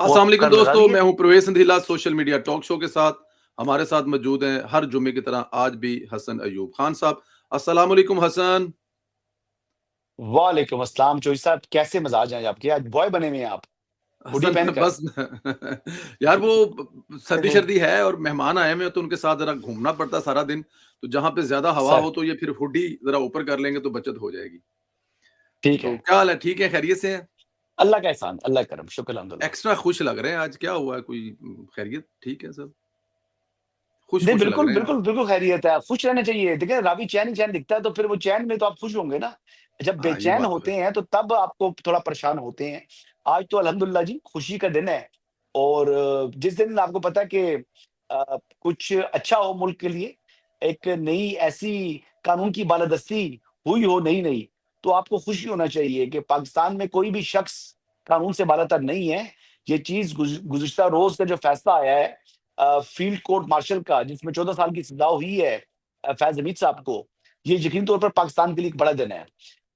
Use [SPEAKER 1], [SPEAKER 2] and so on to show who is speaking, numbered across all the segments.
[SPEAKER 1] वो
[SPEAKER 2] अस्सलाम वालेकुम
[SPEAKER 1] कर लगा
[SPEAKER 2] दोस्तों,
[SPEAKER 1] दिए।
[SPEAKER 2] मैं हूं प्रवेश संधीला सोशल मीडिया टॉक शो के साथ। हमारे साथ मौजूद हैं हर जुम्मे की तरह आज भी हसन अयूब खान साहब। अस्सलाम वालेकुम हसन।
[SPEAKER 1] वालेकुम अस्सलाम चोई साहब, कैसे मिजाज हैं आपके? आज बॉय बने हुए हैं आप, हुडी
[SPEAKER 2] हसन
[SPEAKER 1] पहनकर।
[SPEAKER 2] बस यार वो सर्दी-शर्दी है और मेहमान आए हुए हैं तो उनके साथ ज़रा घूमना पड़ता है सारा दिन। तो जहाँ पे ज़्यादा हवा
[SPEAKER 1] सर,
[SPEAKER 2] हो तो ये फिर हुडी ज़रा ऊपर कर लेंगे तो बचत हो जाएगी।
[SPEAKER 1] ठीक
[SPEAKER 2] तो
[SPEAKER 1] है।
[SPEAKER 2] क्या हाल है? ठीक है, खैरियत से हैं?
[SPEAKER 1] अल्लाह का एहसान, अल्लाह का करम, शुक्र अल्हम्दुलिल्लाह।
[SPEAKER 2] एक्स्ट्रा खुश लग रहे हैं आज, क्या हुआ है? कोई खैरियत ठीक है सब?
[SPEAKER 1] नहीं,
[SPEAKER 2] खुश-खुश लग
[SPEAKER 1] बिल्कुल,
[SPEAKER 2] रहे हैं आप।
[SPEAKER 1] बिल्कुल, बिल्कुल खैरियत है। खुश रहना चाहिए। देखिए, रावी चैन ही चैन दिखता है, तो फिर वो चैन में तो आप खुश होंगे ना। जब
[SPEAKER 2] हाँ, ये
[SPEAKER 1] बेचैन
[SPEAKER 2] बात तो है।
[SPEAKER 1] होते हैं, तो तब आपको थोड़ा परेशान होते हैं। आज तो अल्हम्दुलिल्लाह जी, खुशी का दिन है और जिस दिन आपको पता है कि कुछ अच्छा हो मुल्क के लिए, एक नई ऐसी कानून की बालादस्ती हुई हो नई-नई, तो आपको खुशी होना चाहिए कि पाकिस्तान में कोई भी शख्स कानून से बालातर नहीं है। ये चीज़ गुज़िश्ता रोज़ का जो फैसला आया है फील्ड कोर्ट मार्शल का, जिसमें 14 साल की सज़ा हुई है फैज़ हमीद साहब को, ये यकीनी तौर पर पाकिस्तान के लिए एक बड़ा दिन है।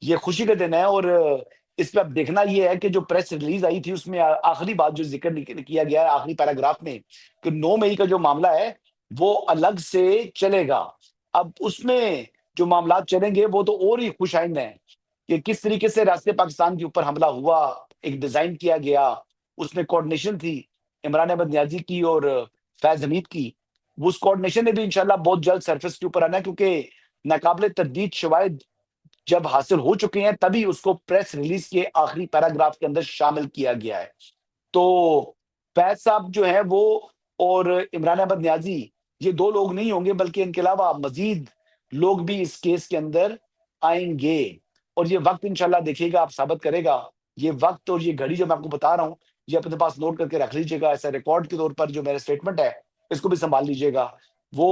[SPEAKER 1] ये खुशी का दिन है और इस पे अब देखना ये है कि जो प्रेस रिलीज़ आई थी उसमें आखिरी बात जो ज़िक्र किया गया है आखिरी पैराग्राफ में कि 9 मई का जो मामला है, वो अलग से चलेगा। अब उसमें जो मामलात चलेंगे वो तो और ही खुशाइंद हैं कि किस तरीके से रियासत पाकिस्तान के ऊपर हमला हुआ, एक डिज़ाइन किया गया, उसमें कोऑर्डिनेशन थी इमरान अहमद नियाज़ी की और फैज़ हमीद की। वो उस कोऑर्डिनेशन ने भी इंशाल्लाह बहुत जल्द सरफ़ेस के ऊपर आना है क्योंकि नाकाबिले तरदीद शवाहिद जब हासिल हो चुके हैं, तभी उसको प्रेस रिलीज़ के आखिरी पैराग्राफ के अंदर शामिल किया गया है। तो फैज़ साहब जो हैं वो और इमरान अहमद नियाज़ी, ये 2 लोग नहीं होंगे बल्कि इनके अलावा मज़ीद लोग भी इस केस के अंदर आएँगे और ये वक़्त इंशाल्लाह देखिएगा आप साबित करेगा। ये वक़्त और ये घड़ी जो मैं आपको बता रहा हूँ, ये अपने पास नोट करके रख लीजिएगा ऐसा रिकॉर्ड के तौर पर जो मेरा स्टेटमेंट है, इसको भी सँभाल लीजिएगा। वो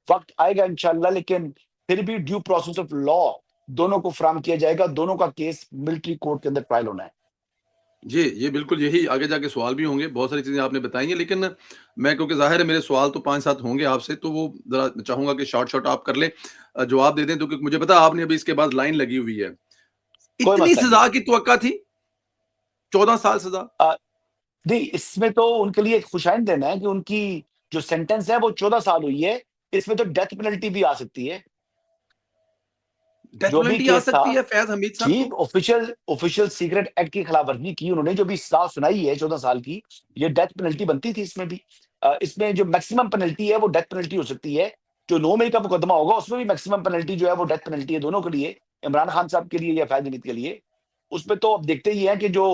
[SPEAKER 1] वक़्त आएगा इंशाल्लाह लेकिन फिर भी ड्यू प्रोसेस ऑफ लॉ दोनों को फराहम किया जाएगा, दोनों का केस मिलिट्री कोर्ट के अंदर ट्रायल होना है।
[SPEAKER 2] जी, ये बिल्कुल यही आगे जाके सवाल भी होंगे, बहुत सारी चीज़ें आपने बताई हैं, लेकिन मैं क्योंकि ज़ाहिर है मेरे सवाल तो 5-7 होंगे आपसे, तो वो ज़रा चाहूँगा कि शॉर्ट-शॉर्ट आप कर लें, जवाब दे दें, तो क्योंकि मुझे पता है आपने अभी इसके बाद लाइन लगी हुई है।
[SPEAKER 1] कोई
[SPEAKER 2] इतनी
[SPEAKER 1] मसला नहीं
[SPEAKER 2] सज़ा
[SPEAKER 1] है।
[SPEAKER 2] की तवक्का थी? 14 साल सज़ा?
[SPEAKER 1] अ, नहीं, इसमें तो उनके लिए एक खुशाइंद दिन है कि उनकी जो सेंटेंस है वो 14 साल हुई है। इसमें तो डेथ पेनल्टी भी आ सकती है।
[SPEAKER 2] डेथ
[SPEAKER 1] जो भी
[SPEAKER 2] पेनल्टी आ
[SPEAKER 1] केस था
[SPEAKER 2] सकती है फैज़ हमीद साहब
[SPEAKER 1] जी,
[SPEAKER 2] को?
[SPEAKER 1] ऑफिशियल ऑफिशियल सीक्रेट एक्ट की खिलाफवर्जी की उन्होंने जो भी सज़ा सुनाई है 14 साल की, ये डेथ पेनल्टी बनती थी इसमें भी। इसमें जो मैक्सिमम पेनल्टी है वो डेथ पेनल्टी हो सकती है। जो 9 मई का मुकदमा होगा उसमें भी मैक्सिमम पेनल्टी जो है वो डेथ पेनल्टी है दोनों के लिए, इमरान खान साहब के लिए या फैज़ हमीद के लिए। उसमें तो अब देखते ही हैं कि जो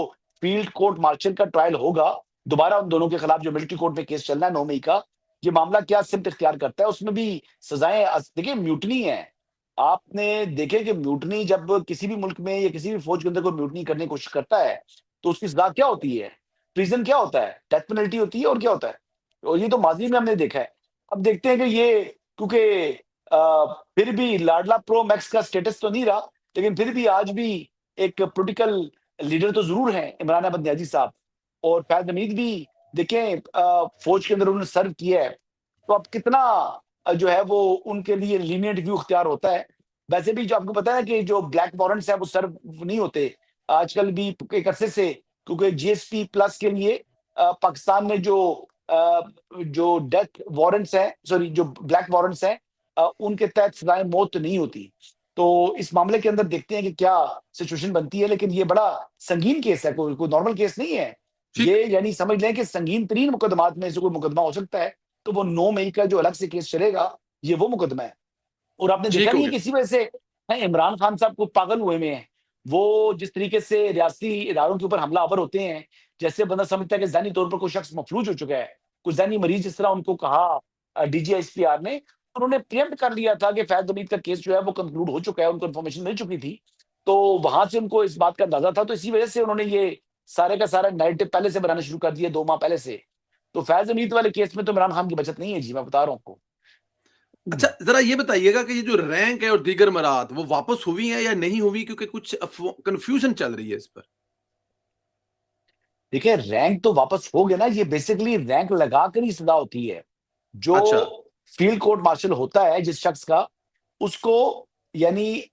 [SPEAKER 1] फील्ड कोर्ट मार्शल का ट्रायल होगा, दोबारा उन दोनों के खिलाफ जो मिलिट्री कोर्ट में केस चलना है 9 मई का, ये मामला क्या सिमत इख्तियार करता है, उसमें भी सज़ाएँ देखिए म्यूटनी है। आपने देखे कि म्यूटनी जब किसी भी मुल्क में या किसी भी फ़ौज के अंदर कोई म्यूटनी करने की कोशिश करता है, तो उसकी सज़ा क्या होती है? प्रिज़न क्या होता है? डेथ पेनल्टी होती है और क्या होता है? और ये तो माज़ी में हमने देखा है। अब देखते हैं कि ये क्योंकि फिर भी लाडला प्रो मैक्स का स्टेटस तो नहीं रहा, लेकिन फिर भी आज भी एक पॉलिटिकल लीडर तो ज़रूर हैं इमरान अहमद नियाज़ी साहब और फैज़ हमीद भी देखें फ़ौज के अंदर उन्होंने सर्व किया है। तो अब कितना जो है वो उनके लिए लीनिएंट व्यू इख्तियार होता है। वैसे भी जो आपको पता है कि जो ब्लैक वारंट्स हैं वो सर्व नहीं होते। आजकल भी एक अरसे से क्योंकि जीएसपी प्लस के लिए पाकिस्तान में अ, जो डेथ वारंट्स हैं सॉरी जो ब्लैक वारंट्स हैं उनके तहत सज़ाए मौत नहीं होती। तो इस मामले के अंदर देखते हैं कि क्या सिचुएशन बनती है, लेकिन ये बड़ा संगीन केस है, कोई नॉर्मल केस नहीं है।
[SPEAKER 2] ठीक।
[SPEAKER 1] ये यानी समझ लें कि संगीन तरीन मुकदमात में से कोई मुकदमा हो सकता है, तो वो 9 मई का जो अलग से केस चलेगा, ये वो मुकदमा है। और आपने देखा
[SPEAKER 2] ठीक हो
[SPEAKER 1] नहीं है
[SPEAKER 2] गया।
[SPEAKER 1] कि इसी वजह से इमरान खान साहब को पागल हुए में हैं। वो जिस तरीके से रियासती इदारों के ऊपर हमलावर होते हैं, जैसे बंदा समझता है कि ज़हनी तौर पर कोई शख्स मफलूज हो चुका है, कोई ज़हनी मरीज़ जिस तरह उनको कहा डीजीएसपीआर ने, उन्होंने प्रीएम्प्ट कर लिया था कि फैज़ हमीद का केस जो है वो कंक्लूड हो चुका है, उनको इन्फॉर्मेशन मिल चुकी थी। तो वहाँ से उनको इस बात का अंदाज़ा था, तो इसी वजह से उन्होंने ये सारे का सारा नैरेटिव पहले से बनाना शुरू कर दिया 2 माह पहले से। तो फैज़ हमीद वाले केस में तो इमरान खान की बचत नहीं है जी, मैं बता रहा हूँ आपको।
[SPEAKER 2] अच्छा, ज़रा ये बताइएगा कि ये जो रैंक है और दीगर मराहत वो वापस हुई हैं या नहीं हुई? क्योंकि कुछ कन्फ्यूज़न चल रही है इस पर।
[SPEAKER 1] देखिए, रैंक तो वापस हो गया ना, ये बेसिकली रैंक लगाकर ही सज़ा होती है।
[SPEAKER 2] अच्छा,
[SPEAKER 1] जो फील्ड कोर्ट मार्शल होता है जिस शख्स का, उसको यानी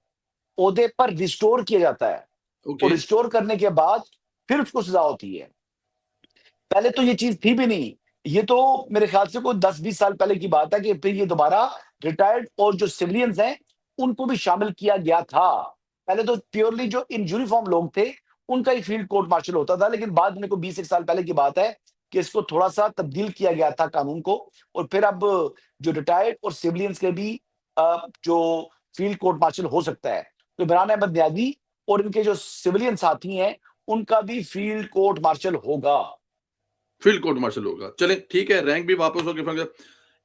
[SPEAKER 1] ओहदे पर रिस्टोर किया जाता है
[SPEAKER 2] ओके।
[SPEAKER 1] और रिस्टोर करने के बाद फिर उसको सज़ा होती है। पहले तो ये चीज़ थी भी नहीं। ये तो मेरे ख़्याल से कोई 10-20 साल पहले की बात है कि फिर ये दोबारा रिटायर्ड और जो सिविलियंस हैं, उनको भी शामिल किया गया था। पहले तो प्योरली जो इन यूनिफ़ॉर्म लोग थे, उनका ही फील्ड कोर्ट मार्शल होता था, लेकिन बाद में को 20 एक साल पहले की बात है कि इसको थोड़ा-सा तब्दील किया गया था कानून को, और फिर अब जो रिटायर्ड और सिविलियंस के भी जो फील्ड कोर्ट मार्शल हो सकता है। तो इमरान अहमद न्याज़ी और इनके जो सिविलियन साथी हैं, उनका भी फील्ड कोर्ट मार्शल होगा।
[SPEAKER 2] फील्ड कोर्ट मार्शल होगा। चलें ठीक है, रैंक भी वापस हो गया।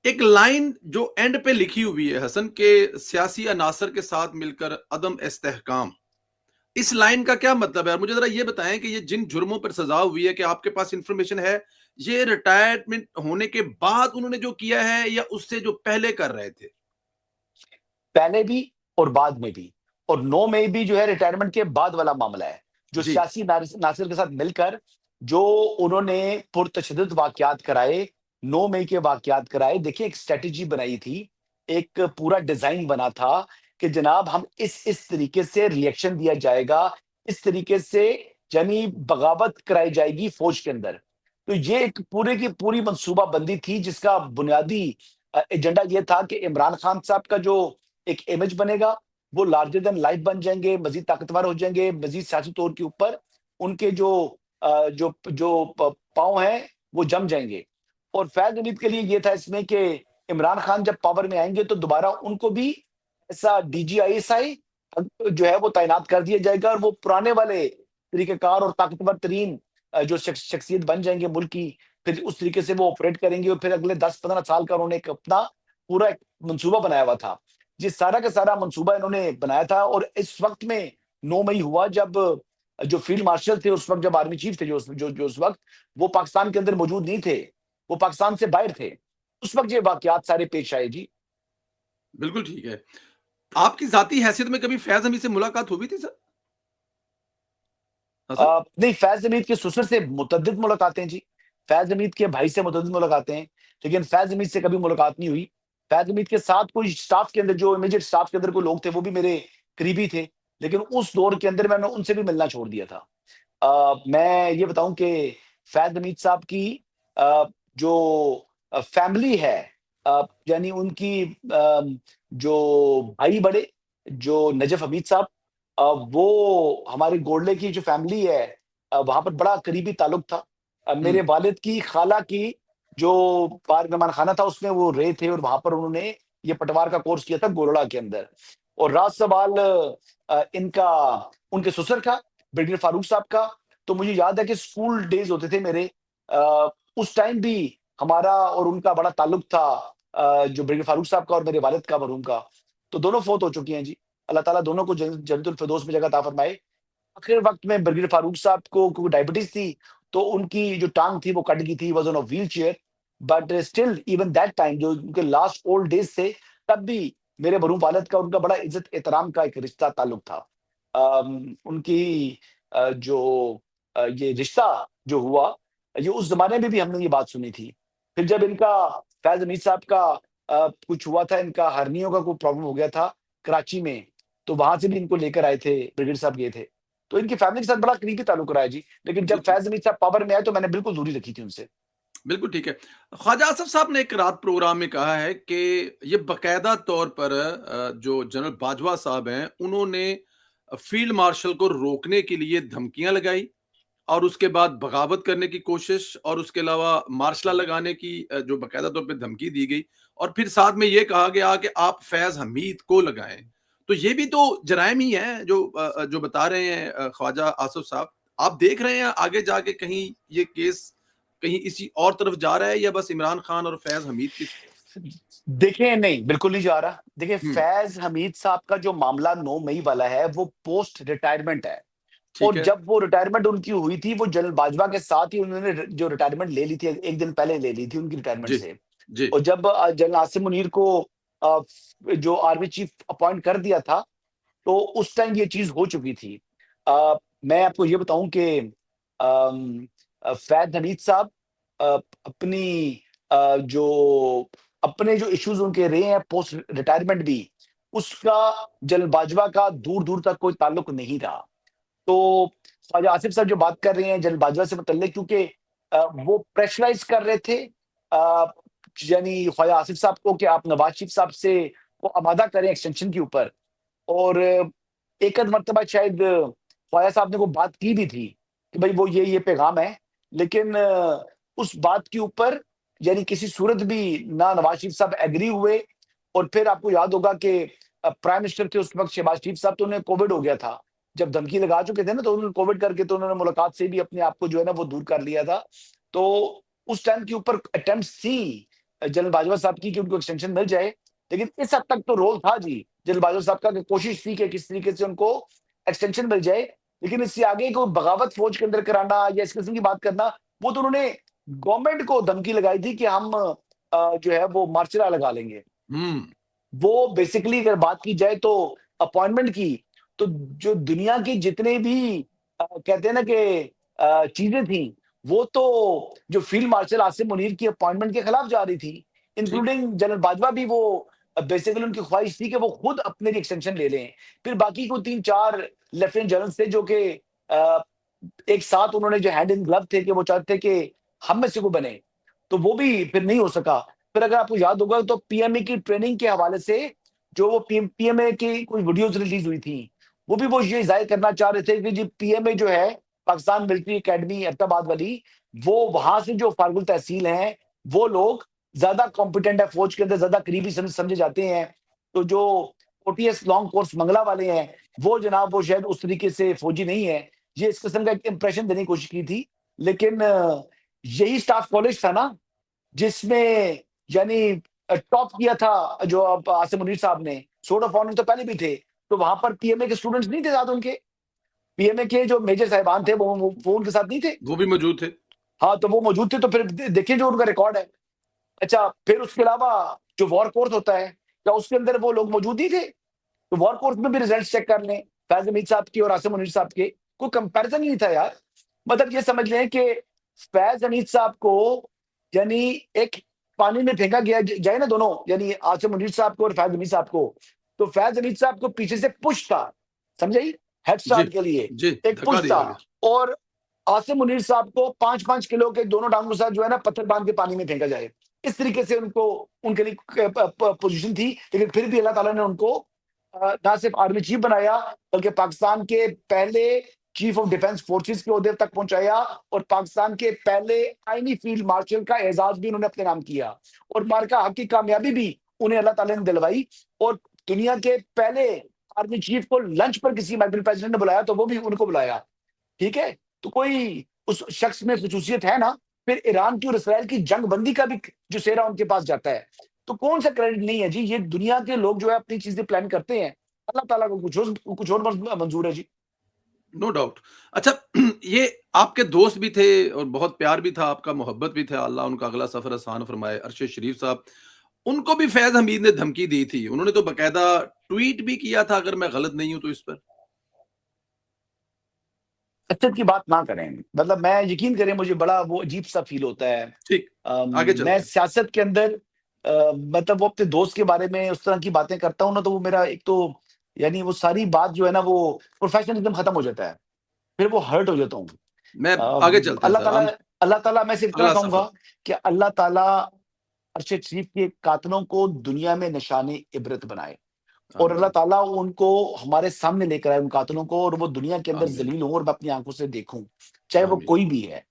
[SPEAKER 2] एक लाइन जो एंड पे लिखी हुई है हसन के, सियासी अनासर के साथ मिलकर अदम इस्तेहकाम, इस लाइन का क्या मतलब है? और मुझे जरा ये बताएं कि ये जिन जुर्मों पर सजा हुई है, कि आपके पास इंफॉर्मेशन है, ये रिटायरमेंट होने के बाद उन्होंने जो किया है या उससे जो पहले कर रहे थे?
[SPEAKER 1] पहले भी और बाद में भी, और 9 मई भी जो है रिटायरमेंट के बाद वाला मामला है। जो
[SPEAKER 2] जी।
[SPEAKER 1] सियासी नासिर के साथ मिलकर जो उन्होंने पुरतशद्दुद वाक़यात कराए, 9 मई के वाक़यात कराए, देखिए एक स्ट्रैटेजी बनाई थी, एक पूरा डिज़ाइन बना था कि जनाब हम इस तरीके से रिएक्शन दिया जाएगा, इस तरीके से यानी बगावत कराई जाएगी फ़ौज के अंदर। तो ये एक पूरे की पूरी मंसूबाबंदी थी जिसका बुनियादी एजेंडा ये था कि इमरान खान साहब का जो एक इमेज बनेगा, वो लार्जर दैन लाइफ बन जाएँगे, मज़ीद ताकतवर हो जाएँगे, मज़ीद सियासी तौर के ऊपर उनके जो जो जो प पाँव हैं, वो जम जाएँगे। और फैज़ हमीद के लिए ये था इसमें कि इमरान खान जब पावर में आएँगे तो दोबारा उनको भी ऐसा डीजीआईएसआई जो है वो तैनात कर दिया जाएगा, और वो पुराने वाले तरीक़ेकार और ताकतवर तरीन जो शख्सियत बन जाएँगे मुल्क की, फिर उस तरीके से वो ऑपरेट करेंगे, और फिर अगले 10-15 साल का उन्होंने एक अपना पूरा एक मंसूबा बनाया हुआ था। ये सारा का सारा मंसूबा इन्होंने बनाया था, और इस वक़्त में 9 मई हुआ जब जो फील्ड मार्शल थे उस वक़्त, जब आर्मी चीफ थे जो उस वक़्त, वो पाकिस्तान के अंदर मौजूद नहीं थे, वो पाकिस्तान से बाहर थे। उस वक़्त ये वाक़यात सारे पेश आए जी।
[SPEAKER 2] बिल्कुल ठीक है। आपकी ज़ाती हैसियत में कभी फैज़ हमीद से मुलाकात हुई थी सर? हसन?
[SPEAKER 1] नहीं, फैज़ हमीद के ससुर से मुतअद्दिद मुलाकातें जी, फैज़ हमीद के भाई से मुतअद्दिद मुलाकातें हैं, लेकिन फैज़ हमीद से कभी मुलाकात नहीं हुई। फैज़ हमीद के साथ कोई स्टाफ के अंदर जो इमीडिएट स्टाफ के अंदर कोई लोग थे, वो भी मेरे करीबी थे, लेकिन उस दौर के अंदर मैंने उनसे भी मिलना छोड़ दिया था। मैं ये बताऊँ कि फैज़ हमीद साहब की अ, जो फैमिली है, यानी उनकी जो भाई बड़े, जो नजफ़ हमीद साहब, वो हमारे गोडले की जो फैमिली है, वहाँ पर बड़ा करीबी ताल्लुक था।
[SPEAKER 2] हुँ,
[SPEAKER 1] मेरे वालिद की खाला की जो पाक मेहमानखाना था उसमें वो रहे थे, और वहाँ पर उन्होंने ये पटवार का कोर्स किया था गोरड़ा के अंदर। और रहा सवाल इनका उनके ससुर का, ब्रिगेडियर फारूक साहब का, तो मुझे याद है कि स्कूल डेज़ होते थे मेरे, अ, उस टाइम भी हमारा और उनका बड़ा ताल्लुक था, जो ब्रिगेडियर फारूक साहब का और मेरे वालिद का, मरहूम का। तो दोनों फ़ौत हो चुकी हैं जी। अल्लाह ताला दोनों को जन्नतुल फ़िरदौस में जगह अता फ़रमाए। आखिर वक़्त में ब्रिगेडियर फारूक साहब को डायबिटीज़ थी, तो उनकी जो टाँग थी वो कट गई थी, he was on a wheelchair, but still even that time जो उनके लास्ट ओल्ड डेज़ थे, तब भी मेरे मरहूम वालिद का उनका बड़ा इज़्ज़त-एहतराम का एक रिश्ता ताल्लुक था। उनकी जो ये रिश्ता जो हुआ, ये उस ज़माने में भी हमने ये बात सुनी थी। फिर जब इनका फैज़ हमीद साहब का कुछ हुआ था, इनका हर्नियों का कोई प्रॉब्लम हो गया था कराची में, तो वहाँ से भी इनको लेकर आए थे, ब्रिगेडियर साहब गए थे। तो इनकी फैमिली के साथ बड़ा करीबी ताल्लुक रहा है जी। लेकिन जब
[SPEAKER 2] बिल्कुल।
[SPEAKER 1] फैज़ हमीद साहब पावर में आए तो मैंने बिल्कुल दूरी रखी थी उनसे।
[SPEAKER 2] बिल्कुल ठीक है। ख्वाजा आसिफ साहब ने एक रात प्रोग्राम में कहा है कि ये बाकायदा तौर पर जो जनरल बाजवा साहब हैं, उन्होंने फील्ड मार्शल को रोकने के लिए धमकियाँ लगाई और उसके बाद बगावत करने की कोशिश, और उसके अलावा मार्शल लगाने की जो बाकायदा तौर पे धमकी दी गई, और फिर साथ में ये कहा गया कि आप फैज़ हमीद को लगाएँ। तो ये भी तो जराइम ही हैं जो जो बता रहे हैं ख्वाजा आसिफ साहब। आप देख रहे हैं आगे जाके कहीं ये केस कहीं इसी और तरफ जा रहा है, या बस इमरान खान और फैज़ हमीद की?
[SPEAKER 1] देखिए, नहीं, बिल्कुल नहीं जा रहा। देखिए,
[SPEAKER 2] हुँ,
[SPEAKER 1] फैज़ हमीद साहब का जो मामला 9 मई वाला है, वो पोस्ट रिटायरमेंट है।
[SPEAKER 2] ठीक
[SPEAKER 1] और
[SPEAKER 2] है।
[SPEAKER 1] जब वो रिटायरमेंट उनकी हुई थी, वो जनरल बाजवा के साथ ही उन्होंने जो रिटायरमेंट ले ली थी, 1 दिन पहले ले ली थी उनकी रिटायरमेंट
[SPEAKER 2] जी,
[SPEAKER 1] से।
[SPEAKER 2] जी।
[SPEAKER 1] और जब जनरल आसिम मुनीर को अ, जो आर्मी चीफ अपॉइंट कर दिया था, तो उस टाइम ये चीज़ हो चुकी थी। मैं आपको ये बताऊँ कि फैज़ हमीद साहब अ, अपनी जो अपने जो इश्यूज़ उनके रहे हैं पोस्ट रिटायरमेंट भी, उसका जनरल बाजवा का दूर-दूर तक कोई ताल्लुक नहीं रहा। तो ख्वाजा आसिफ साहब जो बात कर रहे हैं जनरल बाजवा से मुतल्लिक, क्योंकि वो प्रेशराइज़ कर रहे थे यानी ख्वाजा आसिफ साहब को कि आप नवाज़ शरीफ साहब से वो आमादा करें एक्सटेंशन के ऊपर। और एक आध मर्तबा शायद ख्वाजा साहब ने वो बात की भी थी कि भई वो ये पैगाम है। लेकिन उस बात के ऊपर यानी किसी सूरत भी ना नवाज़ शरीफ साहब एग्री हुए। और फिर आपको याद होगा कि प्राइम मिनिस्टर थे उस वक़्त शहबाज शरीफ साहब, तो उन्हें कोविड हो गया था। जब धमकी लगा चुके थे ना, तो उन्होंने कोविड करके तो उन्होंने मुलाकात से भी अपने आप को जो है ना वो दूर कर लिया था। तो उस टाइम के ऊपर अटेम्प्ट्स थी जनरल बाजवा साहब की कि उनको एक्सटेंशन मिल जाए। लेकिन इस हद तक तो रोल था जी जनरल बाजवा साहब का कि कोशिश थी कि किस तरीके से उनको एक्सटेंशन मिल जाए। लेकिन इससे आगे कोई बगावत फ़ौज के अंदर कराना या इस किस्म की बात करना, वो तो उन्होंने गवर्नमेंट को धमकी लगाई थी कि हम जो है वो मार्चरा लगा लेंगे।
[SPEAKER 2] हुँ,
[SPEAKER 1] वो बेसिकली अगर बात की जाए तो अपॉइंटमेंट की, तो जो दुनिया के जितने भी कहते हैं ना कि चीज़ें थी, वो तो जो फील्ड मार्शल आसिम मुनीर की अपॉइंटमेंट के खिलाफ जा रही थी।
[SPEAKER 2] ठीक।
[SPEAKER 1] इंक्लूडिंग जनरल बाजवा भी वो बेसिकली उनकी ख्वाहिश थी कि वो खुद अपने लिए एक्सटेंशन ले लें। फिर बाकी को 3-4 लेफ्टिनेंट जनरल्स थे जो कि अ, एक साथ उन्होंने जो हैंड इन ग्लव थे कि वो चाहते थे कि हम में से कोई बने। तो वो भी फिर नहीं हो सका। फिर अगर आपको याद होगा तो पीएमए की ट्रेनिंग के हवाले से जो वो पीएमए की कुछ वीडियोज़ रिलीज़ हुई थी, वो ये ज़ाहिर करना चाह रहे थे कि जी पीएमए जो है, पाकिस्तान मिलिट्री एकेडमी एबटाबाद वाली, वो वहाँ से जो फार्गुल तहसील हैं, वो लोग ज़्यादा कॉम्पिटेंट है फ़ौज के अंदर, ज़्यादा करीबी समझे जाते हैं। तो जो ओटीएस लॉन्ग कोर्स मंगला वाले हैं, वो जनाब वो शायद उस तरीके से फ़ौजी नहीं है। ये इस किस्म का एक इंप्रेशन देने की कोशिश की थी। लेकिन यही स्टाफ कॉलेज था ना जिसमें यानी टॉप किया था जो अब आसिम मुनीर साहब ने, सोर्ड ऑफ ऑनर तो पहले भी थे। तो वहाँ पर पीएमए के स्टूडेंट्स नहीं थे साथ उनके? पीएमए के जो मेजर साहिबान थे वो उनके साथ नहीं थे?
[SPEAKER 2] वो भी मौजूद थे।
[SPEAKER 1] हाँ, तो वो मौजूद थे तो फिर देखिए जो उनका रिकॉर्ड है। अच्छा, फिर उसके अलावा जो वॉर कोर्स होता है, क्या उसके अंदर वो लोग मौजूद नहीं थे? तो वॉर कोर्स में भी रिजल्ट्स चेक कर लें, फैज़ हमीद साहब के और आसिम मुनीर साहब के, कोई कंपैरिज़न ही नहीं था यार। मतलब ये समझ लें कि फैज़ हमीद साहब को यानी एक पानी में फेंका गया जाए ना दोनों, यानी आसिम मुनीर साहब को और फैज़ हमीद साहब को, तो फैज़ हमीद साहब को पीछे से पुश था, समझे? हेड
[SPEAKER 2] जी,
[SPEAKER 1] स्टार्ट के लिए
[SPEAKER 2] जी,
[SPEAKER 1] एक
[SPEAKER 2] धक्का
[SPEAKER 1] पुश था।
[SPEAKER 2] दिया गया।
[SPEAKER 1] और आसिम मुनीर साहब को 5-5 किलो के दोनों टाँगों के साथ जो है ना पत्थर बाँध के पानी में फेंका जाए। इस तरीके से उनको उनके लिए क प प पोज़ीशन थी, लेकिन फिर भी अल्लाह ताला ने उनको ना सिर्फ आर्मी चीफ बनाया, बल्कि पाकिस्तान के पहले चीफ ऑफ डिफेंस फोर्सेस के ओहदे तक पहुँचाया और पाकिस्तान के पहले आर्मी फील्ड मार्शल का एज़ाज़ भी उन्होंने अपने नाम किया। और मार्का हक़ की कामयाबी भी उन्हें अल्लाह ताला ने दिलवाई। और दुनिया के पहले आर्मी चीफ को लंच पर किसी अमेरिकन प्रेसिडेंट ने बुलाया, तो वो भी उनको बुलाया। ठीक है? तो कोई उस शख्स में ख़ुसूसियत है ना, फिर ईरान की और इसराइल की जंग-बंदी का भी जो सेहरा उनके पास जाता है। तो कौन-सा क्रेडिट नहीं है जी, ये दुनिया के लोग जो है अपनी चीज़ें प्लान करते हैं। अल्लाह ताला को कुछ और मंज़ूर है जी।
[SPEAKER 2] No doubt. अच्छा ये आपके दोस्त भी थे और बहुत प्यार भी था आपका, मोहब्बत भी था, अल्लाह उनका अगला सफ़र आसान फरमाए, अरशद शरीफ साहब। उनको भी फैज़ हमीद ने धमकी दी थी। उन्होंने तो बाकायदा ट्वीट भी किया था अगर मैं गलत नहीं हूँ तो इस पर।
[SPEAKER 1] हसद की बात ना करें। मतलब मैं यकीन करें मुझे बड़ा वो अजीब-सा फ़ील होता है।
[SPEAKER 2] ठीक, आगे
[SPEAKER 1] मैं
[SPEAKER 2] चलते हैं।
[SPEAKER 1] सियासत के अंदर मतलब वो अपने दोस्त के बारे में उस तरह की बातें करता हूँ ना, तो वो मेरा एक तो यानी वो सारी बात जो है ना वो प्रोफ़ेशनलिज़्म खत्म हो जाता है। फिर वो हर्ट हो जाता हूँ।
[SPEAKER 2] मैं आगे चलते हैं
[SPEAKER 1] अल्लाह
[SPEAKER 2] सर,
[SPEAKER 1] ताला
[SPEAKER 2] हम
[SPEAKER 1] अल्लाह ताला मैं सिर्फ़ इतना
[SPEAKER 2] अगला
[SPEAKER 1] कहूँगा
[SPEAKER 2] सफ़र।
[SPEAKER 1] कि अल्लाह ताला अरशद शरीफ के कातिलों को दुनिया में निशाने इबरत बनाए। और अल्लाह
[SPEAKER 2] आमीन,
[SPEAKER 1] ताला उनको हमारे सामने लेकर आए उन कातिलों को, और वो दुनिया के अंदर
[SPEAKER 2] आमीन,
[SPEAKER 1] ज़लील हों और मैं अपनी आँखों से देखूँ, चाहे वो
[SPEAKER 2] आमीन।
[SPEAKER 1] कोई भी है।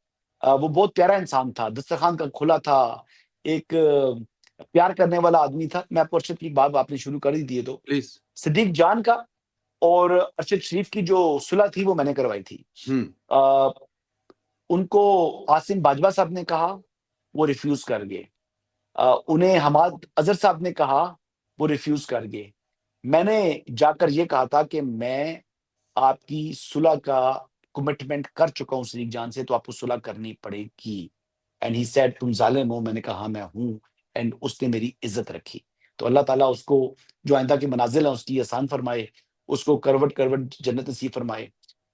[SPEAKER 1] वो बहुत प्यारा इंसान था, दस्तरख़्वान का खुला था, एक प्यार करने वाला आदमी था। मैं आपको अरशद की एक बात आपने शुरू कर ही दी है तो,
[SPEAKER 2] प्लीज़।
[SPEAKER 1] सिद्दीक जान का और अरशद शरीफ की जो सुलह थी वो मैंने करवाई थी।
[SPEAKER 2] हुँ,
[SPEAKER 1] अ, उनको आसिम बाजवा साहब ने कहा, वो रिफ्यूज़ कर गए। उन्हें हमाद अज़हर साहब ने कहा, वो रिफ्यूज़ कर गए। मैंने जाकर ये कहा था कि मैं आपकी सुलह का कमिटमेंट कर चुका हूँ सिद्दीक जान से, तो आपको सुलह करनी पड़ेगी। एंड ही सेड तुम ज़ालिम हो, मैंने कहा हाँ, मैं हूँ। एंड उसने मेरी इज़्ज़त रखी। तो अल्लाह ताला उसको जो आइंदा की मनाज़िल है उसकी आसान फरमाए, उसको करवट-करवट जन्नत नसीब फरमाए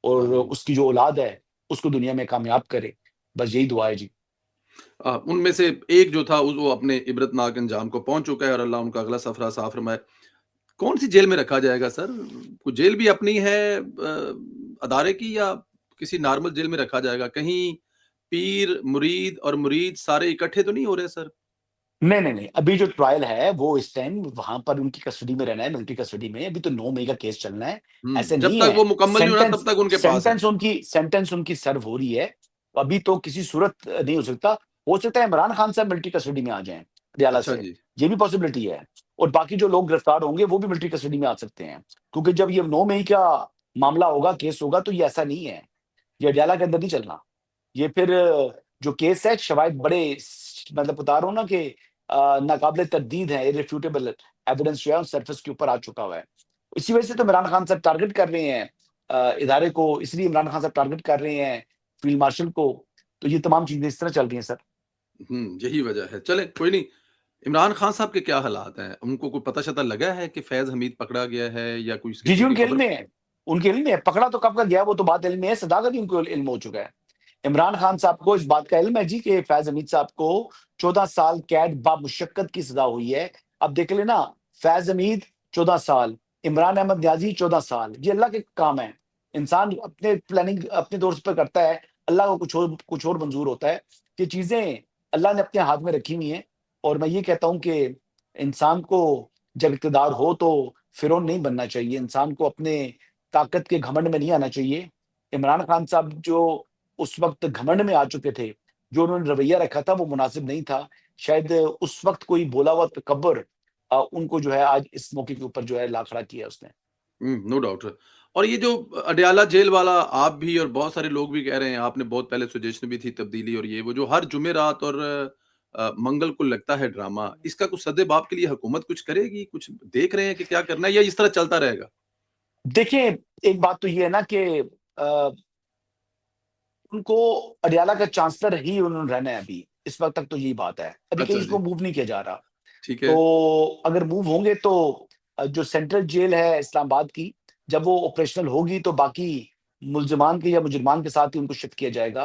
[SPEAKER 1] और
[SPEAKER 2] आमीन।
[SPEAKER 1] उसकी जो औलाद है, उसको दुनिया में कामयाब करे। बस यही दुआ है जी।
[SPEAKER 2] उनमें से एक जो था उस वो अपने इबरतनाक अंजाम को पहुँच चुका है और अल्लाह उनका अगला सफ़र आसान फरमाए। कौन-सी जेल में रखा जाएगा सर? कोई जेल भी अपनी है अदारे की या किसी नॉर्मल जेल में रखा जाएगा? कहीं पीर, मुरीद और मुरीद सारे इकट्ठे तो नहीं हो रहे सर?
[SPEAKER 1] नहीं, नहीं, नहीं, अभी जो ट्रायल है वो इस टाइम वहाँ पर उनकी कस्टडी में रहना है, मिलिट्री कस्टडी में, अभी तो 9 मई का केस चलना है। ऐसे
[SPEAKER 2] जब
[SPEAKER 1] नहीं
[SPEAKER 2] तक
[SPEAKER 1] है,
[SPEAKER 2] वो मुकम्मल नहीं हो रहा तब
[SPEAKER 1] सेंटेंस
[SPEAKER 2] तक उनके पास है।
[SPEAKER 1] सेंटेंस उनकी सर्व हो रही है। अभी तो किसी सूरत नहीं हो सकता। हो सकता है इमरान खान साहब मिलिट्री कस्टडी में आ जाएँ, अडयाला
[SPEAKER 2] अच्छा
[SPEAKER 1] से,
[SPEAKER 2] जी।
[SPEAKER 1] ये भी पॉसिबिलिटी है। और बाकी जो लोग गिरफ्तार होंगे वो भी मिलिट्री कस्टडी में आ सकते हैं। क्योंकि जब ये 9 मई का मामला होगा, केस होगा, तो ये ऐसा नहीं है, ये अडयाला के अंदर नहीं चलना। ये फिर जो केस है शायद बड़े मतलब बता रहा हूँ ना कि नाकाबिले तरदीद है, इर्रिफ्यूटेबल एविडेंस जो है सरफेस के ऊपर आ चुका हुआ है। इसी वजह से तो इमरान खान साहब टारगेट कर रहे हैं इदारे को, इसलिए इमरान खान साहब टारगेट कर रहे हैं फील्ड मार्शल को। तो ये तमाम चीजें इस तरह चल रही हैं सर।
[SPEAKER 2] यही वजह है। चलें कोई नहीं। इमरान खान साहब के क्या हालात हैं? उनको कोई पता-शता लगा है कि फैज़ हमीद पकड़ा गया है या कोई इस
[SPEAKER 1] जी, जी,
[SPEAKER 2] किस्म की
[SPEAKER 1] उनके इल्म
[SPEAKER 2] खबर?
[SPEAKER 1] में है, उनके इल्म में है। पकड़ा तो कब का गया वो तो बात इल्म में है, सदा का भी उनको इल्म हो चुका है। इमरान खान साहब को इस बात का इल्म है जी कि फैज़ हमीद साहब को 14 साल कैद बामुशक्कत की सज़ा हुई है। अब देख लेना, फैज़ हमीद 14 साल, इमरान अहमद न्याज़ी 14 साल, ये अल्लाह के काम है। इंसान अपने प्लानिंग अपने तौर पर करता है, अल्लाह को कुछ और मंज़ूर होता है। ये चीज़ें अल्लाह ने अपने हाथ में रखी हुई हैं और मैं ये कहता हूँ कि इंसान को जब इक़्तिदार हो तो फ़िरौन नहीं बनना चाहिए, इंसान को अपने ताकत के घमंड में नहीं आना चाहिए। इमरान खान साहब जो उस वक़्त घमंड में आ चुके थे, जो उन्होंने रवैया रखा था वो मुनासिब नहीं था। शायद उस वक़्त कोई बोला हुआ तकब्बुर उनको जो है आज इस मौके के ऊपर जो है ला खड़ा किया उसने।
[SPEAKER 2] No doubt. और ये जो अडयाला जेल वाला आप भी और बहुत सारे लोग भी कह रहे हैं, आपने बहुत पहले सजेशन भी थी तब्दीली और ये वो जो हर जुमेरात और मंगल को लगता है ड्रामा, इसका कुछ सद्देबाप के लिए हुकूमत कुछ करेगी? कुछ देख रहे हैं कि क्या करना है या इस तरह चलता रहेगा?
[SPEAKER 1] देखिए, एक बात तो ये है ना कि अ, उनको अडयाला का चांसलर ही उन्होंने रहना है अभी, इस वक़्त तक तो यही बात है। अभी कहीं
[SPEAKER 2] अच्छा
[SPEAKER 1] इसको
[SPEAKER 2] जी,
[SPEAKER 1] मूव नहीं किया जा रहा।
[SPEAKER 2] ठीक है।
[SPEAKER 1] तो अगर मूव होंगे तो जो सेंट्रल जेल है इस्लामाबाद की, जब वो ऑपरेशनल होगी तो बाकी मुल्ज़िमान के या मुजरिमान के साथ ही उनको शिफ्ट किया जाएगा।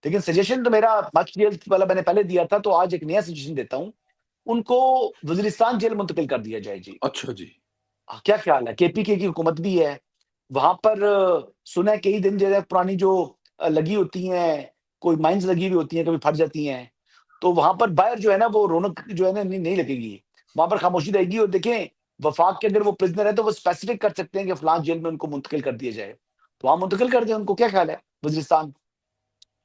[SPEAKER 1] लेकिन सजेशन तो मेरा मच जेल वाला मैंने पहले दिया था, तो आज एक नया सजेशन देता हूँ। उनको वज़ीरिस्तान जेल मुंतकिल कर दिया जाए जी।
[SPEAKER 2] अच्छा जी।
[SPEAKER 1] क्या ख़्याल है? केपीके की हुकूमत भी है। वहाँ पर सुना है कई दिन जो है पुरानी जो लगी होती हैं, कोई माइन्स लगी हुई होती हैं, कभी फट जाती हैं। तो वहाँ पर बाहर जो है ना वो रौनक जो है ना नहीं लगेगी। वहाँ पर खामोशी रहेगी और देखें वफ़ाक के अगर वो प्रिज़नर है तो वो स्पेसिफ़िक कर सकते हैं कि फलाँ जेल में उनको मुंतकिल कर दिया जाए। तो वहाँ मुंतकिल कर दें उनको, क्या ख़्याल है? वज़ीरिस्तान।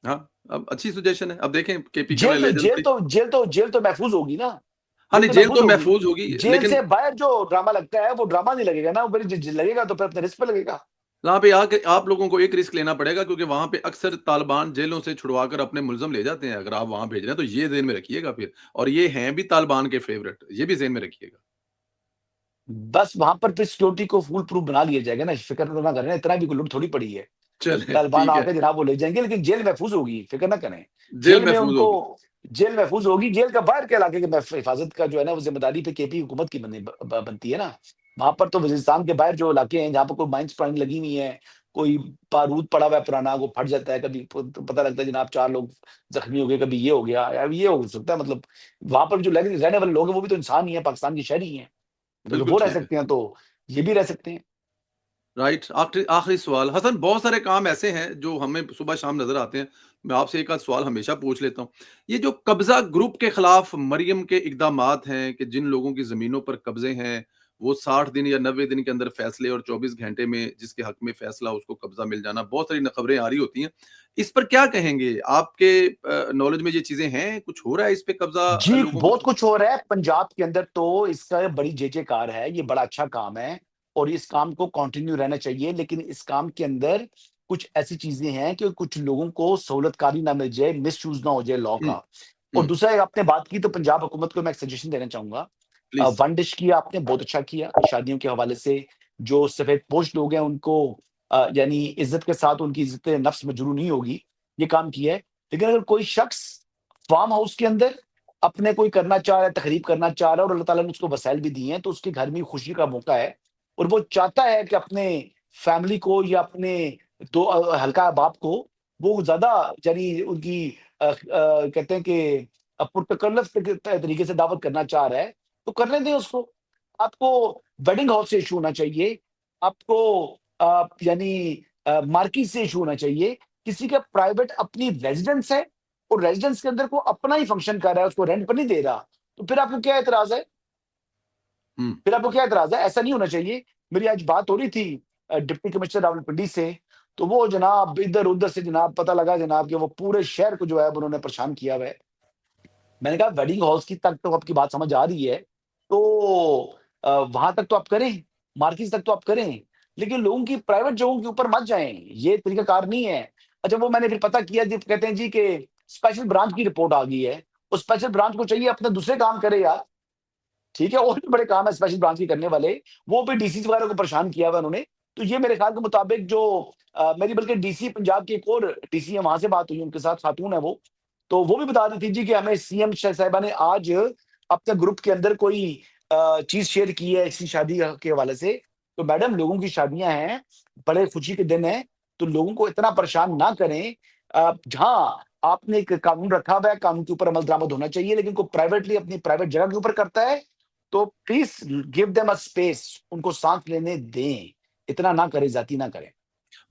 [SPEAKER 2] हाँ, अब अच्छी सजेशन है। अब देखें केपीके वाले लेजेंड कोई।
[SPEAKER 1] जेल तो महफ़ूज़ होगी ना,
[SPEAKER 2] हाँ,
[SPEAKER 1] जेल
[SPEAKER 2] नहीं
[SPEAKER 1] तो
[SPEAKER 2] जेल
[SPEAKER 1] महफ़ूज़
[SPEAKER 2] तो
[SPEAKER 1] होगी।
[SPEAKER 2] महफूज़ होगी
[SPEAKER 1] जेल
[SPEAKER 2] लेकिन
[SPEAKER 1] से बाहर जो ड्रामा लगता है वो ड्रामा नहीं लगेगा ना, वो फिर लगेगा तो फिर अपने रिस्क पे लगेगा।
[SPEAKER 2] वहाँ पे आके आप लोगों को एक रिस्क लेना पड़ेगा क्योंकि वहाँ पे अक्सर तालिबान जेलों से छुड़वाकर अपने मुल्ज़िम ले जाते हैं। अगर आप वहाँ भेज रहे हैं तो ये ज़हन में रखिएगा फिर। और ये हैं भी तालिबान के फ़ेवरेट, ये भी ज़हन में रखिएगा।
[SPEAKER 1] बस वहाँ पर फिर सिक्योरिटी को फूल प्रूफ बना लिया जाएगा ना, फ़िक्र तो ना करें, इतना भी कोई लूट थोड़ी पड़ी है।
[SPEAKER 2] चलें
[SPEAKER 1] तालिबान
[SPEAKER 2] ठीक है।
[SPEAKER 1] आके जनाब वो ले जाएँगे लेकिन जेल महफ़ूज़ होगी, फ़िक्र ना करें।
[SPEAKER 2] जेल
[SPEAKER 1] जेल में
[SPEAKER 2] महफूज़ होगी।
[SPEAKER 1] उनको जेल महफ़ूज़ होगी, जेल का बाहर के इलाके की हिफ़ाज़त का जो है ना वो ज़िम्मेदारी पे केपी हुकूमत की बनी ब ब बनती है ना। वहाँ पर तो वज़ीरिस्तान के बाहर जो इलाके हैं जहाँ पर कोई माइन्स पुरानी लगी हुई हैं, कोई बारूद पड़ा हुआ है पुराना, वो फट जाता है, कभी प पता लगता है जनाब 4 लोग ज़ख्मी हो गए, कभी ये हो गया, यार ये हो सकता है मतलब वहाँ पर जो रहने वाले लोग हैं वो भी तो इंसान ही हैं, पाकिस्तान के शहरी ही हैं। तो अगर
[SPEAKER 2] बिल्कुल
[SPEAKER 1] वो रह
[SPEAKER 2] ठीक है।
[SPEAKER 1] सकते हैं तो ये भी रह सकते हैं।
[SPEAKER 2] राइट, आखिरी आखिरी सवाल हसन बहुत सारे काम ऐसे हैं जो हमें सुबह-शाम नज़र आते हैं। मैं आपसे एक आध सवाल हमेशा पूछ लेता हूँ। ये जो कब्ज़ा ग्रुप के खिलाफ मरियम के इक़दामात हैं कि जिन लोगों की ज़मीनों पर कब्ज़े हैं, वो 60 दिन या 90 दिन के अंदर फैसले और 24 घंटे में जिसके हक में फैसला उसको कब्ज़ा मिल जाना, बहुत सारी न खबरें आ रही होती हैं। इस पर क्या कहेंगे? आपके नॉलेज में ये चीज़ें हैं? कुछ हो रहा है इस पे कब्ज़ा
[SPEAKER 1] जी,
[SPEAKER 2] लोगों को
[SPEAKER 1] बहुत कुछ हो रहा है पंजाब के अंदर तो इसका बड़ी जय-जयकार है, ये बड़ा अच्छा काम है और इस काम को कंटिन्यू रहना चाहिए। लेकिन इस काम के अंदर कुछ ऐसी चीज़ें हैं कि कुछ लोगों को सहूलतकारी ना मिल जाए, मिसयूज़ ना हो जाए लॉ
[SPEAKER 2] हुँ,
[SPEAKER 1] का। और
[SPEAKER 2] हुँ,
[SPEAKER 1] दूसरा एक आपने बात की तो पंजाब हुकूमत को मैं एक सजेशन देना चाहूँगा।
[SPEAKER 2] प्लीज़।
[SPEAKER 1] वन डिश किया आपने, बहुत अच्छा किया। शादियों के हवाले से जो सफेदपोश लोग हैं उनको यानी इज़्ज़त के साथ उनकी इज़्ज़त-ए-नफ्स मजरूह नहीं होगी, ये काम किया है। लेकिन अगर कोई शख्स फार्म हाउस के अंदर अपने कोई करना चाह रहा है, तकरीब करना चाह रहा है और अल्लाह ताला ने उसको वसाइल भी दिए हैं, तो उसके घर में खुशी का मौका है और वो चाहता है कि अपने फैमिली को या अपने हल्का बाप को वो ज़्यादा यानी उनकी कहते हैं कि पुरतकल्लुफ़ तरीके से दावत करना चाह रहा है, तो करने दें उसको। आपको वेडिंग हॉल से इश्यू होना चाहिए, आपको यानी मार्किज़ से इश्यू होना चाहिए। किसी का प्राइवेट अपनी रेज़िडेंस है और रेज़िडेंस के अंदर को अपना ही फंक्शन कर रहा है, उसको रेंट पर नहीं दे रहा, तो फिर आपको क्या एतराज़ है?
[SPEAKER 2] हुँ।
[SPEAKER 1] फिर आपको क्या एतराज़ है? ऐसा नहीं होना चाहिए। मेरी आज बात हो रही थी डिप्टी कमिश्नर रावलपिंडी से, तो वो जनाब इधर-उधर से जनाब पता लगा जनाब कि वो पूरे शहर को जो है उन्होंने परेशान किया हुआ है। मैंने कहा वेडिंग हॉल्स की तक तो आपकी बात समझ आ रही है, तो वहाँ तक तो आप करें, मार्किज़ तक तो आप करें, लेकिन लोगों की प्राइवेट जगहों के ऊपर मत जाएँ, ये तरीकाकार नहीं है। अच्छा वो मैंने फिर पता किया जी कहते हैं जी कि स्पेशल ब्रांच की रिपोर्ट आ गई है, उस स्पेशल ब्रांच को चाहिए अपने दूसरे काम करे यार, ठीक है? और भी बड़े काम है स्पेशल ब्रांच के करने वाले, वो भी डीसीज़ वगैरह को परेशान किया हुआ है उन्होंने। तो ये मेरे ख्याल के मुताबिक जो मेरी बल्कि डीसी पंजाब की एक और डीसी है, वहाँ से बात हुई उनके साथ, खातून है वो। तो वो भी बता रही थी जी कि हमें सीएम साहिबा ने आज अपने ग्रुप के अंदर कोई चीज़ शेयर की है इसी शादी के हवाले से। तो मैडम लोगों की शादियाँ हैं, बड़े खुशी के दिन हैं, तो लोगों को इतना परेशान ना करें। हाँ, आपने एक कानून रखा हुआ है, कानून के ऊपर अमल दरामद होना चाहिए, लेकिन कोई प्राइवेटली अपनी प्राइवेट जगह के ऊपर करता है, तो please give them a space, उनको साँस लेने दें। इतना ना करें, ज़्यादती ना करें।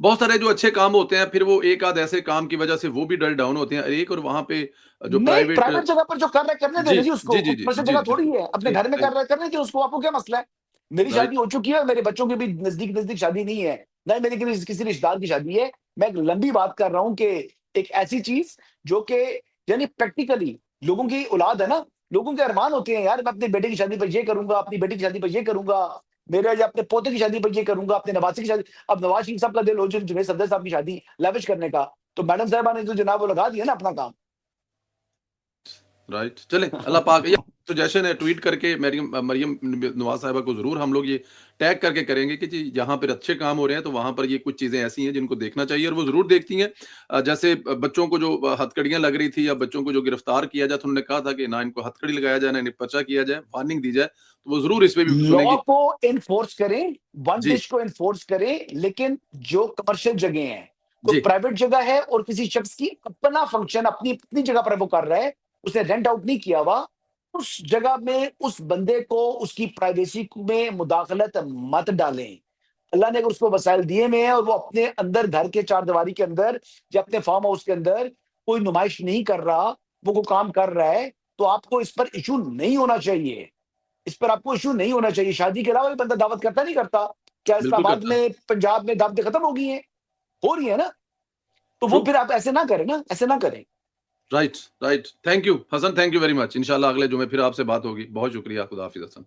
[SPEAKER 2] बहुत सारे जो अच्छे काम होते हैं, फिर वो एक आध ऐसे काम की वजह से वो भी डल डाउन होते हैं। एक और वहाँ पे जो
[SPEAKER 1] नहीं,
[SPEAKER 2] प्राइवेट
[SPEAKER 1] प्राइवेट जगह पर जो कर रहा है करने
[SPEAKER 2] जी,
[SPEAKER 1] देना जी उसको,
[SPEAKER 2] जी, जी,
[SPEAKER 1] कोई
[SPEAKER 2] जी,
[SPEAKER 1] कमर्शियल
[SPEAKER 2] जी,
[SPEAKER 1] जगह
[SPEAKER 2] जी,
[SPEAKER 1] थोड़ी है, अपने
[SPEAKER 2] जी,
[SPEAKER 1] घर में कर
[SPEAKER 2] थैंक
[SPEAKER 1] रहा है करने दें उसको, आपको क्या मसला है? मेरी शादी
[SPEAKER 2] राइट,
[SPEAKER 1] हो चुकी है और मेरे बच्चों की भी नज़दीक-नज़दीक शादी नहीं है, ना ही मेरी किसी रिश्तेदार की शादी है। मैं एक लंबी बात कर रहा हूँ कि एक ऐसी चीज़ जो कि यानी प्रैक्टिकली लोगों की औलाद है ना, लोगों के अरमान होते हैं यार मैं अपने बेटे की शादी पर ये करूँगा, अपनी बेटी की शादी पर ये करूँगा, मेरे या अपने पोते की शादी पर ये करूँगा, अपने नवासे की शादी अब नवाज़ शरीफ साहब का दिल हो जुनैद सफदर साहब की शादी लाविश करने का, तो मैडम साहिबा ने तो जनाब वो लगा दिया ना अपना काम।
[SPEAKER 2] राइट। चलें अल्लाह पाक ये सजेशन है ट्वीट करके मरियम नवाज़ साहिबा को ज़रूर हम लोग ये टैग करके करेंगे कि जी जहाँ पर अच्छे काम हो रहे हैं, तो वहाँ पर ये कुछ चीज़ें ऐसी हैं जिनको देखना चाहिए और वो ज़रूर देखती हैं। जैसे बच्चों को जो हथकड़ियाँ लग रही थी या बच्चों को जो गिरफ्तार किया जाए, तो उन्होंने कहा था कि ना इनको हथकड़ी लगाया जाए, ना इन्हें पर्चा किया जाए, वार्निंग दी जाए, तो वो ज़रूर इस पे भी
[SPEAKER 1] लॉ
[SPEAKER 2] सुनेंगी।
[SPEAKER 1] को एनफोर्स करें, वन
[SPEAKER 2] जी,
[SPEAKER 1] डिश को एनफोर्स करें, लेकिन जो कमर्शियल जगह हैं, कोई
[SPEAKER 2] जी,
[SPEAKER 1] प्राइवेट जगह है और किसी शख्स की अपना फंक्शन अपनी अपनी जगह पर वो कर रहा है, उसने रेंट आउट नहीं किया हुआ, उस जगह में उस बंदे को उसकी प्राइवेसी में मुदाखलत मत डालें। अल्लाह ने अगर उसको वसाइल दिए हुए हैं और वो अपने अंदर घर के चारदीवारी के अंदर या अपने फार्म हाउस के अंदर कोई नुमाइश नहीं कर रहा, वो कोई काम कर रहा है, तो आपको इस पर इश्यू नहीं होना चाहिए। इस पर आपको इश्यू नहीं होना चाहिए। शादी के अलावा भी बंदा दावत करता नहीं करता? क्या
[SPEAKER 2] बिल्कुल
[SPEAKER 1] इस्लामाबाद
[SPEAKER 2] करता है।
[SPEAKER 1] में, पंजाब में दावतें खत्म हो गई हैं? हो रही है ना? तो वो
[SPEAKER 2] ट्रू।
[SPEAKER 1] फिर आप ऐसे ना करें ना, ऐसे ना करें।
[SPEAKER 2] Right, right. Thank you Hasan, thank you very much. इंशाल्लाह अगले जुमे फिर आपसे बात होगी। बहुत शुक्रिया। खुदा हाफ़िज़ हसन।